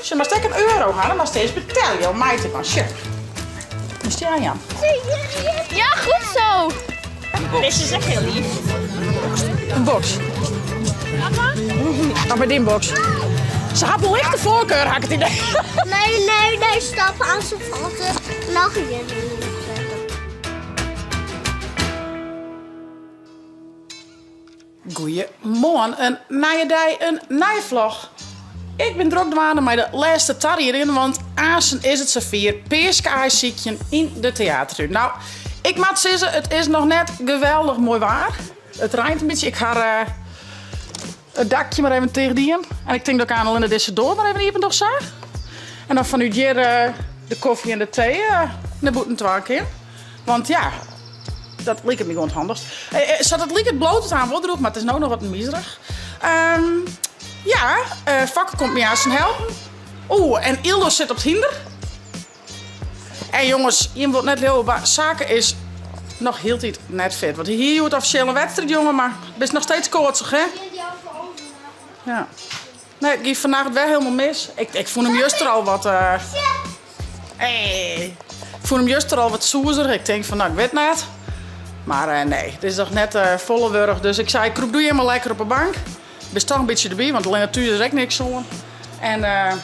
Als je maar steeds een euro gaat, dan maar steeds betalen. Jouw meid kan shit. Is die aan Jan? Ja, goed zo. Deze is echt heel lief. Een box. Mama? Ga maar die box. Ze had een lichte voorkeur, had ik het idee. Nee, stap aan zijn vatten. Nog een keer. Goeiemorgen, een nieuwe dag, een nieuwe vlog. Ik ben druk dwaande met de laatste tar hierin, want aanstaan is het zover peerskaaisziekje in de theatertuin. Nou, ik moet zeggen, het is nog net geweldig mooi waar. Het regent een beetje, ik ga het dakje maar even tegen die in. En ik denk dat ik aan alleen deze door maar even nog zag. En dan vanuit hier de koffie en de thee naar boeten 2 keer. Want ja, dat lijkt het me gewoon het handigst. Zat het lijkt het bloot aan wordt, maar het is nou nog wat miserig. Vakken komt me aan zijn helpen. Oeh, en Ildo zit op het hinder. En jongens, je wordt net heel maar zaken is nog heel tijd net fit. Want hier wordt officieel een wedstrijd, jongen, maar het is nog steeds koortsig, hè? Ja. Nee, ik ging vandaag wel helemaal mis. Ik voel hem juist er al wat. Ik voel hem juist er al wat soezerig. Ik denk van, nou, ik weet net. Maar nee, het is nog net volle wurg. Dus ik zei, kroep doe je maar lekker op de bank. Ik ben toch een beetje erbij, want alleen natuurlijk is echt niks zo. En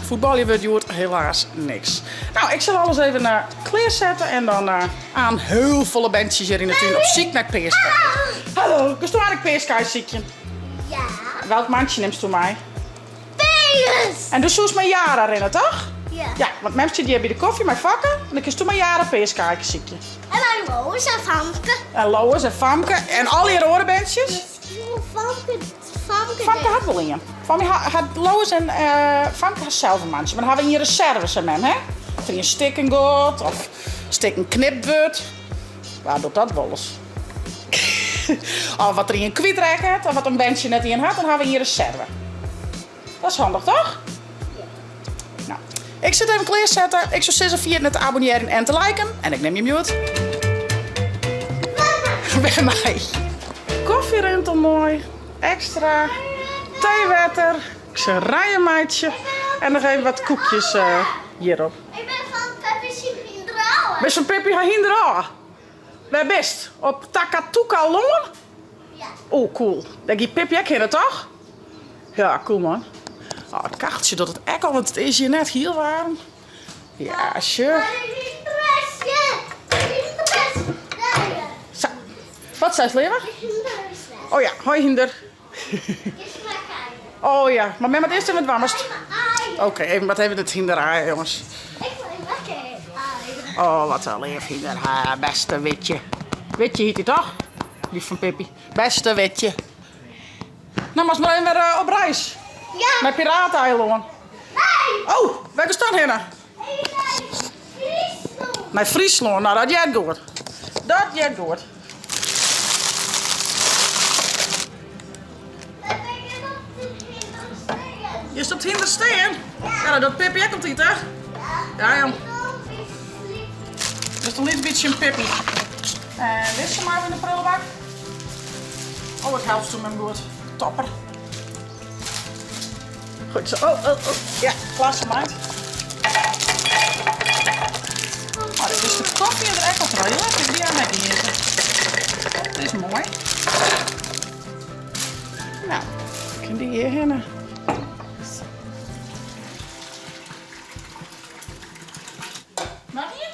voetballen wordt helaas niks. Nou, ik zal alles even klaar zetten en dan aan heel volle bandjes hier in de tuin op ziek naar peerskaai. Hallo, ik sta aan het peerskaaiziekje. Ja. Welk mandje neemt u mij? Penis! En dus zoals mijn jaren erin, toch? Ja. Ja, want mensen die hebben de koffie met vakken en dan kun je mijn jaren peerskaaiziekje. En mijn Lois en Famke. En Lois en Famke en al die andere bandjes. Famke had wel in. Famke had Lois en Famke had zelf een mandje. Maar dan hebben we hier reserves aan hem, hè? Of er een stikken goed of stikken knipwoord. Waar doet dat wel eens? Of wat er in een kwijtracket of wat een bandje net in had, dan hebben we hier reserve. Dat is handig, toch? Ja. Nou, ik zit even klaarzetten. Ik zou zeggen via het te abonneren en te liken. En ik neem je mute. Bij mij. Koffie rent al mooi. Extra. Theewetter. Ik zeg rijden meidje. En nog even wat koekjes hierop. Ik ben van Peppy Hindraal. Ben je van Peppy Hindraal? Waar best? Op Takatuka Longen? Ja. Oh, cool. Daar gaat Pippi ook in, toch? Ja, cool man. Oh, het kacheltje dat het echt al, want het is hier net heel warm. Ja, sure. Maar een dressje. Een dressje. Zo. Wat zei ze, Leeuwen? Oh ja, hoi hinder. Oh ja, maar met het eerst even het warmst. Oké, even wat even het hinder aan, jongens. Ik wil lekker. Oh, wat een lief hinder. Beste witje. Witje heet hij toch? Lief van Pippi. Beste witje. Nou, maar even weer op reis. Ja. Met Pirateneilanden. Nee. Oh, waar staan Henna? Naar Friesland. Nou, dat jij goed. Dat jij goed. Je stopt hinder steen? Ja, dat doet Pippi ook altijd, hè? Ja, jong. Dat is een licht beetje een Pippi. Dit is maar in de prullenbak. Oh, het helpt toen met goed. Topper. Goed zo. Oh. Ja, klaar voor mij. Oh, dit is de koffie en er echt wat rijden. Ik heb die aan het hier. Dat is mooi. Nou, ik kan die hier heen. Mag je?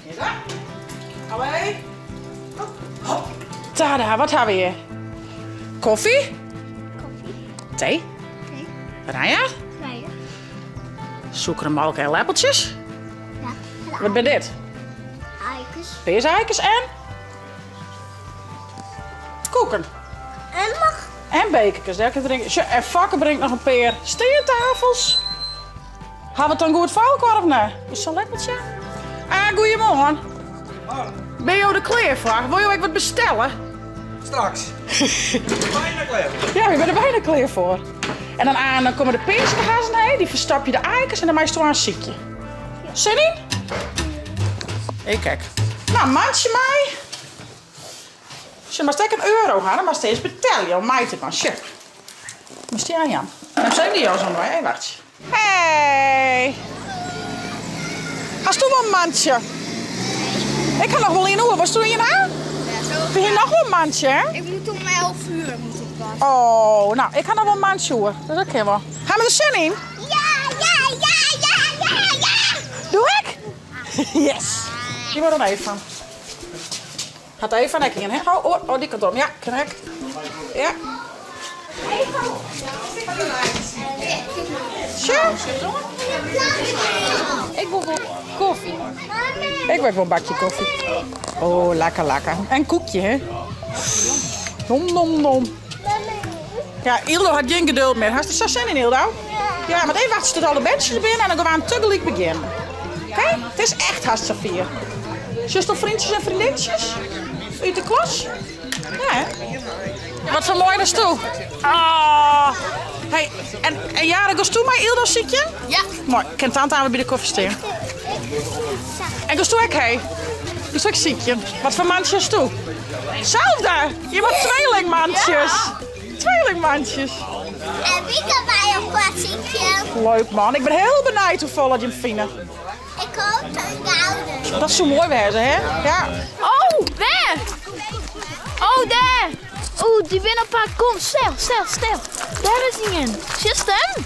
Hier dan. Allee. Hop. Tada, wat hebben we hier? Koffie? Thee? Raya? Zoekermelk en lepeltjes? Ja. Wat ben dit? Eikens. Peerseikens en? Koeken. En mag. En bekertjes. En vakken brengt nog een peer steentafels. Gaan we het dan goed vuilkorf nee? Is zo'n lepeltje? Goeiemorgen. Ben je de klaar voor? Wil je ook wat bestellen? Straks. Bijna klaar. Ja, ik ben er bijna klaar voor. En dan komen de peersegazen heen, die verstap je de eikens en dan maak je aan een ziekje. Zin in? Ik kijk. Nou, mandje mij. Als je maar steeds €1 gaat, dan maar steeds betalen. Jouw meid kan shit. is die aan Jan. Dan zijn die jou zo bij. Hé, wacht. Hey. Hast du wel een mandje? Ik ga nog wel in hoe. Was doe je nou? Heb je hier nog wel een mandje, hè? Ik moet om 11 uur pas. Oh, nou, ik ga nog wel een mandje hoor. Dat is ook helemaal. Gaan we er zin in? Ja. Doe ik? Yes. Die wordt dan even. Gaat even naar in, hè? Oh, die kant om. Ja, kijk. Ja. Sure. Ik wil wel koffie. Ik wil wel een bakje koffie. Oh, lekker. En een koekje, hè? Nom. Ja, Ildo had geen geduld meer. Had je zo zin in, Ildo? Ja, maar even wachten tot alle bandjes er binnen en dan gaan we tegelijk beginnen. Oké? Het is echt hartstikke vier. Zuster, vriendjes en vriendinnetjes? Uit de klas? Ja, hè? Wat voor mooi is toe. Ah. Hey, en Jaren, ga toe met Ildo ziekje? Ja. Mooi, ik kan tante aan bij de koffie staan. En ga toe ook, hé? Dus ook ziekje. Wat voor mandjes toe? Zelfde! Je hebt tweelingmandjes. Tweelingmandjes. En wie kan bij een klassiekje? Leuk man, ik ben heel benieuwd hoe vol je hem vinden. Ik hoop een gouden. Dat is zo mooi wezen, hè? Ja. Oh, daar. Oh, daar. Oeh, die ben een paar. Kom, stel. Daar is die in. Zie hem?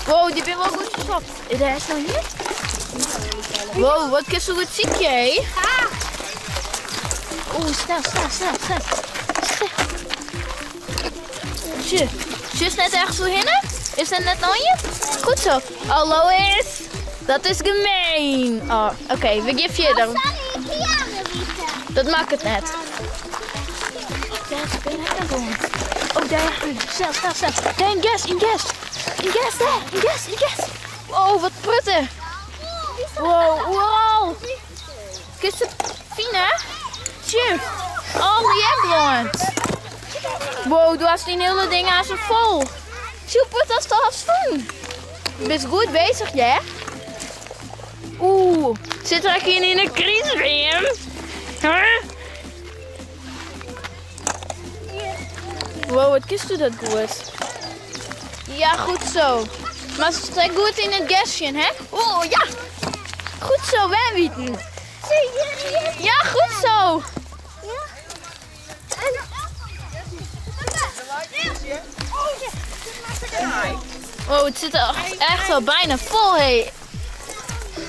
Wow, die ben wel goed gestopt. Daar is nog hier. Wow, wat is zo goed ziekje, hé? Oeh, snel. Zie net ergens zo hinnen? Is dat net aan je? Goed zo. Hallo is. Dat is gemeen. Oh, oké, we geven je dan. Dat maakt het net. Daar ben ik dan gewoon. Oh, daar. Snel. Daar in gas. In gas. Oh, wat prutten. Wow. Kist het fijn, hè? Tje. Oh, die heb gewoon. Wow, du hast die hele ding aan zo vol. Super, dat is toch afschoon. Je bent goed bezig, ja? Oeh, zit er hier in een crisis weer? Huh? Wow, wat kist u dat goed? Ja, goed zo. Maar strek goed in het gasje, hè? Oh, ja. Goed zo, wegwieten. Ja, goed zo. Oh, het zit er echt wel bijna vol, hé.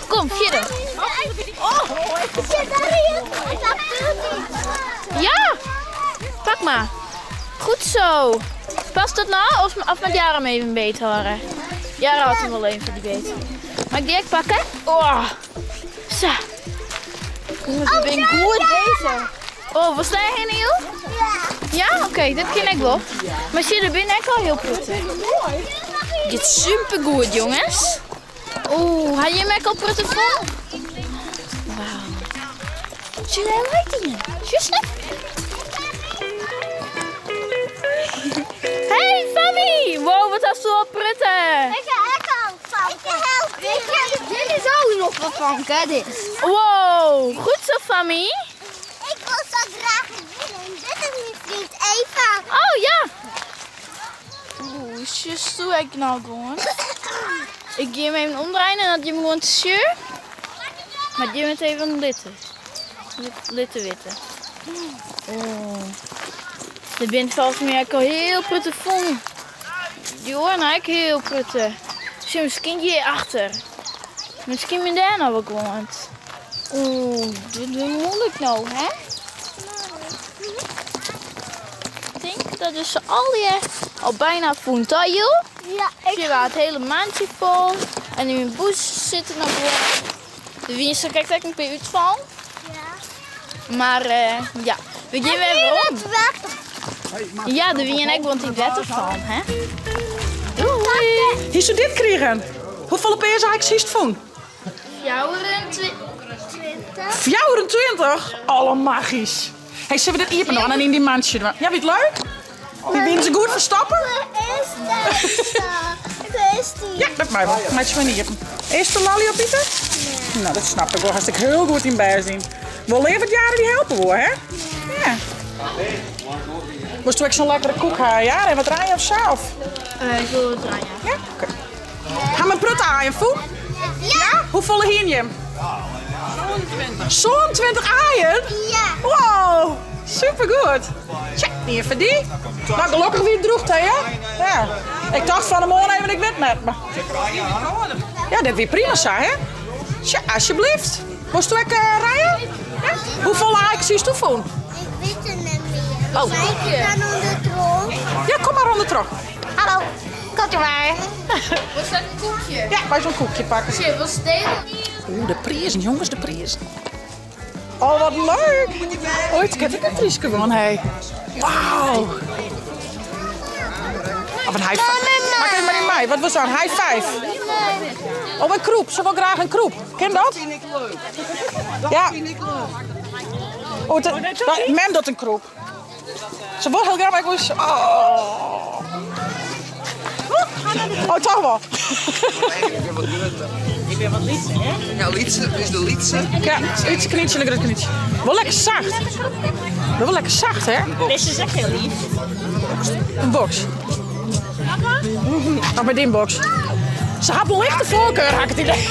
Kom, verder. Ja, pak maar. Goed zo. Past dat nou? Of met Jaren even beet horen? Jaren had hem wel even die beet. Mag ik die ook pakken? Oh, zo. Jongens, ik ben goed bezig. Oh, was daar heen, Niel? Ja, oké, dit ken ik wel. Maar zie je, binnen ook al heel prettig. Dit is super goed, jongens. Oeh, had je hem ook al prettig vol? Wauw. Zie je, hij lijkt in. Juist. Hey, Fanny! Wow, wat hast du al prettig. Ik ga ook dit is ook nog wat van, dit. Wow, goed zo, Fanny. Ik wil zo graag winnen. Dit is mijn vriend Eva. Oh, ja. Oeh, juist doe ik nou gewoon. Ik geef hem even omdraaien en dan je hem gewoon te zuur. Maar je bent even een litte witte. Oh. De bent volgens mij ook al heel prettig vol. Die horen eigenlijk heel prettig. Zie misschien hier achter. Misschien ben daar nou wel gewoon. Oeh, dit is moeilijk nou, hè? Ik denk dat is al bijna vol. Joh? Ja, Zie je wel het hele maandje vol. En in mijn boes zitten nog wel. De winster kijkt ook een beetje uit van. Ja. Maar ja, we geven even rond. Wacht. Ja, de win en ik want die wetter van, hè? Doei! Hier zou dit krijgen. Hoeveel op eerst eigenlijk ziet van? 24? Alle magisch. Hey, zullen we dit hier nog en in die mandje doen? Ja, vind je het leuk? Wie wint ze goed verstappen? Is die? Ja, dat mag wel. Maar het is hier. Eerst de lolly op Pieter? Nee. Nou, dat snap ik wel. Hartstikke heel goed in bijzien. Wel even het jaren die helpen hoor, hè? Ja. Moest je ook zo'n lekkere koek hebben, ja? En wat rijden of zelf? Ik wil het draaien. Ja? Oké. Gaan we prut aaien, Foe? Ja? Hoeveel hier je hem? Zo'n 20 aaien? Ja. Wow, supergoed. Check, niet even die. Maar gelukkig wie het droeg, hè? Ja. Ik dacht van de morgen even, ik weet net. Maar... Ja, dit weer prima, hè? Tja, alsjeblieft. Moest je ook rijden? Ja? Hoeveel aaien zie je toevoegen? Ik weet het niet meer. Oh. Maar ik ga dan onder de troon. Ja, kom maar onder terug. Hallo, komt u maar. Wat is dat een koekje? Ja, wij zo'n koekje pakken. Shit, wat stelen? Oeh, de prijzen, jongens, de prijzen. Oh, wat leuk. Ooit, ik heb ook een prijsje gewonnen, hé. Wauw. Of een high five. Maak het maar niet mij. Wat was dat? Een high five. Oh, een kroep. Ze wil graag een kroep. Ken dat? Ja. Oh, mem dat een kroep. Ze wil heel graag, maar ik was... Oh. Oh, toch wel. Ja, Lietse, is de Lietse. Ja, iets knietje, lekker knietje. Wel lekker zacht. Wel lekker zacht, hè? Deze is echt heel lief. Een box. Nog met die box. Ze had een lichte voorkeur, had ik het idee.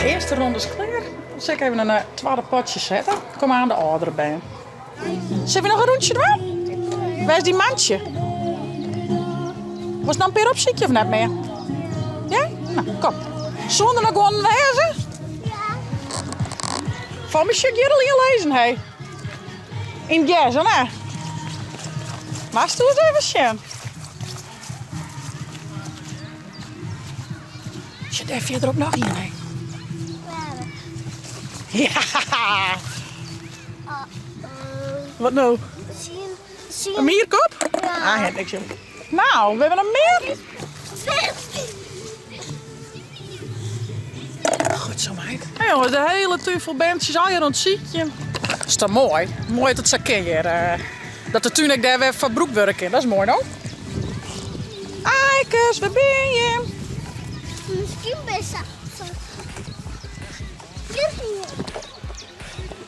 De eerste ronde is klaar. Dus ik even een tweede potje zetten. Kom aan de oudere been. Zullen we nog een rondje doen? Waar is die mandje? Was het nou een peer opziekje of net meer? Ja? Nou, kom. Zonder nog gewoon lezen? Van mijn shit lezen, hé. In jazz, hè? Maar doe het even zien. Zit even verderop nog hier, hé. Ja. Wat nou? Een meerkop? Ah, ja, niks. Nou, we hebben een meer. Goed zo, meid. Hey, jongens, de hele tufelbandjes al hier rond ziekje. Dat is toch mooi? Mooi dat ze keer. Dat de tuin daar weer van broek werken. Dat is mooi, no? Eikes, waar ben je? Misschien best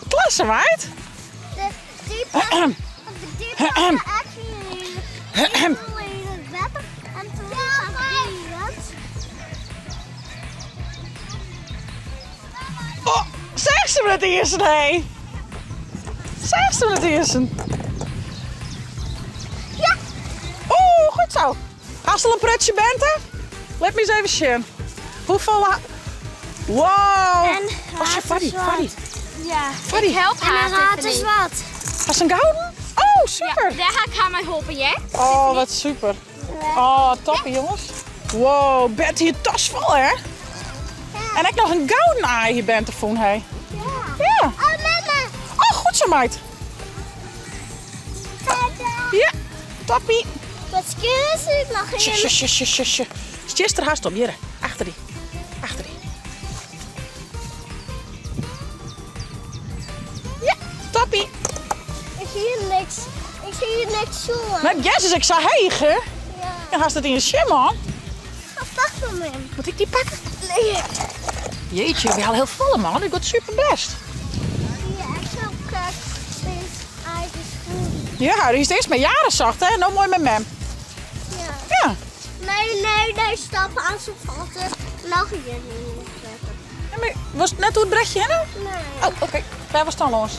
Klasse, meid. de diepe actually het wetter en toen zag ik Oh, zeg ze me het eerst, nee. Zeg ze me het eerst. Ja. Oeh, goed zo. Als je al een prutje bent, hè? Laat me eens even zien. Hoeveel... Wow. En Als je Faddy. Ja. Faddy. Help En haar. een raad is wat. Was een gouden? Oh, super. Daar ga ik haar mee helpen, jij? Oh, wat super. Oh, toppie, jongens. Wow, Bert hier tas vol, hè? En ik nog een gouden aai hier bent te voelen, hè? Ja. Oh, mama. Oh, goed zo, meid. Ja, toppie. Wat skills ik nog in. Sje. Stjes er haast op, hier. Achter die. Ja, toppie. Ik zie hier niks. Ik zie hier niks zo. Met Jezus, ik zou hegen. Ja. Dan haast het in je shim, man. Pak van hem. Moet ik die pakken? Nee. Jeetje, we halen heel vol, man. U gaat super best. Ja, ik zou kijk. Deze eigen schoen. Ja, die is eerst met jaren zacht, hè? Nou mooi met mem. Ja. Ja. Nee, stappen aan zijn vatten. Mag je niet zetten. Ja, maar was het net hoe het brechtje, hè? Nee. Oh, oké. Waar was dan los?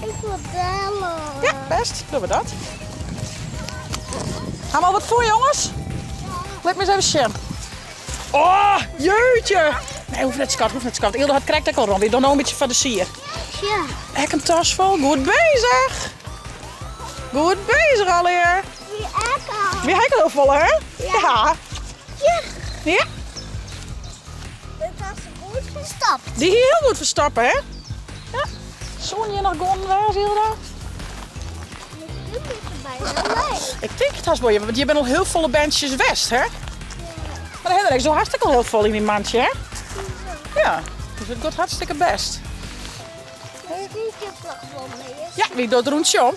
Ik wil bellen. Ja, best. Doen we dat. Gaan we al wat voor, jongens? Laat me eens even zien. Oh, jeetje. Nee, hoeft net skat. Ilde had krijgt ook al rond. Ik doe nog een beetje van de sier. Ja. Ik een tas vol. Goed bezig. Goed bezig alweer. Die ekkel. Weer heb ik heel vol, hè? Ja. Ja. Ja. Dit was goed gestapt. Die hier heel goed verstappen, hè? Ja. Zo'n je nog gewoon waar, Hilda? Nu is het bijna leeg. Ik denk het haast wel je, want je bent al heel volle bandjes west, hè? Maar Hendrik, zo hartstikke al heel vol in die mandje, hè? Ja, dus het gaat hartstikke best. Ik denk dat het gewoon mee is. Ja, wie doet het rondje om?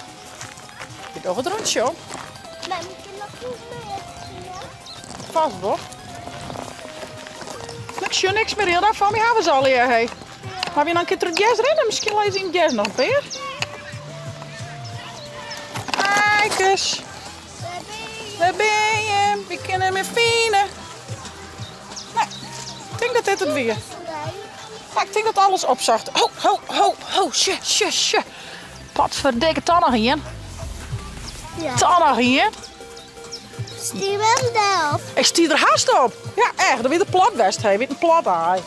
Wie doet het rondje om? Maar ik kan nog goed mee. Vast toch? Niks meer, Hilda. Van mij hebben ze al hier, hè? Gaan we dan een keer terug jazz rennen? Misschien lees je in jazz nog een keer. Kijk eens. Waar ben je? We kunnen meer vinden. Nou, ik denk dat dit het weer. Ja, ik denk dat alles opzacht. Ho, shit. Wat verdikke tannig hier. Ja. Tannig hier. Stuur hem zelf. Ik stier er haast op. Ja, echt. Dat weer de plat west. Hij weer een plat aan.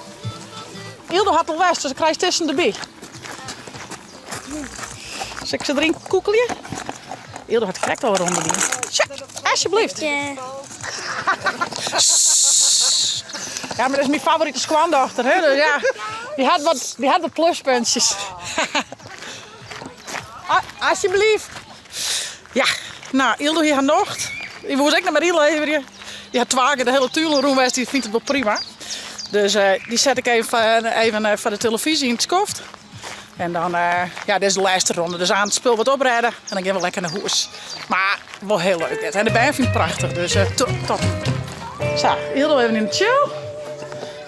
Hilde had al west, dus ik krijg tussen de bie. Zal ik ze erin koekelen? Hilde had gek al rond die. Tja, alsjeblieft. Ja. Ja, maar dat is mijn favoriete schoondochter, hè? Dus ja, die had wat pluspuntjes. Alsjeblieft. Ja, nou, Hilde hier nog. Die moest ik naar Marielle even. Die had 2 keer de hele tuilenroom geweest, die vindt het wel prima. Dus die zet ik even voor de televisie in het skoft. En dan, ja, dit is de laatste ronde. Dus aan het spul wat oprijden en dan gaan we lekker naar huis. Maar wel heel leuk dit. En de band vind ik prachtig, dus top. Zo, Hilde even in de chill.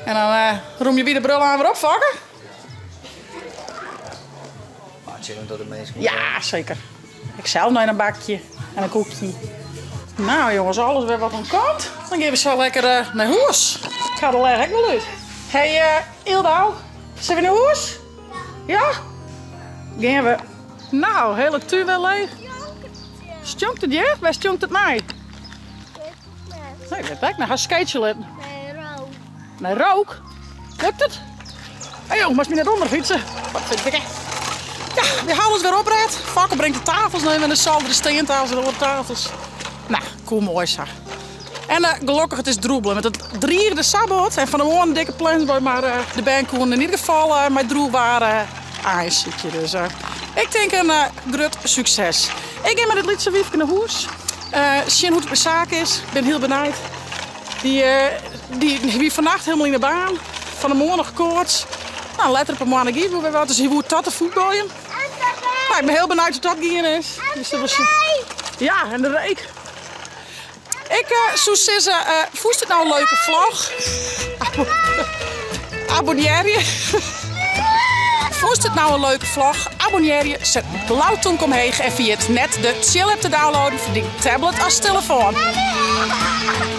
En dan roem je weer de bril aan weer op, vakken. Chillen door de mensen. Ja, zeker. Ik zelf nog in een bakje en een koekje. Nou jongens, alles weer wat aan kant. Dan gaan we zo lekker naar huis. Ik ga er leg ik wel uit. Hey Hilde, zijn we naar huis? Ja? Gaan we. Nou, hele tuin wel leeg. Stonkt het je? Waar stonkt het mij? Nee, dat weet ik nog. Ga skatelen. Nee, rook. Lukt het? Hé jongens, moet je naar onder fietsen. Wat vind ik? Ja, we halen het weer oprijdt. Vakken brengt de tafels nemen en de zal de steentafels en de tafels. Nou, cool mooi zeg. En gelukkig het is droebelen met het 3e sabbat. En van de morgen dikke plans, maar de band kon in ieder geval met droe waren aanzietje. Dus ik denk een groot succes. Ik ga met het liedje Wiefke naar huis. Zien hoe het bij zaak is. Ik ben heel benieuwd. Die vannacht helemaal in de baan. Van de morgen koorts. Nou, later op een maandag hier weer wat. Dus hier wordt dat de voetballen. Nou, ik ben heel benieuwd hoe dat gaan is. Dus dat was, ja, en de reek. Ik zou zeggen, voest het nou een leuke vlog? Abonneer je. Voest het nou een leuke vlog? Abonneer je, zet de blauwtonk omheen en via het net de chill app te downloaden voor die tablet als telefoon.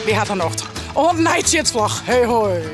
Wie had er nog? Oh, een night vlog. Hey hoi.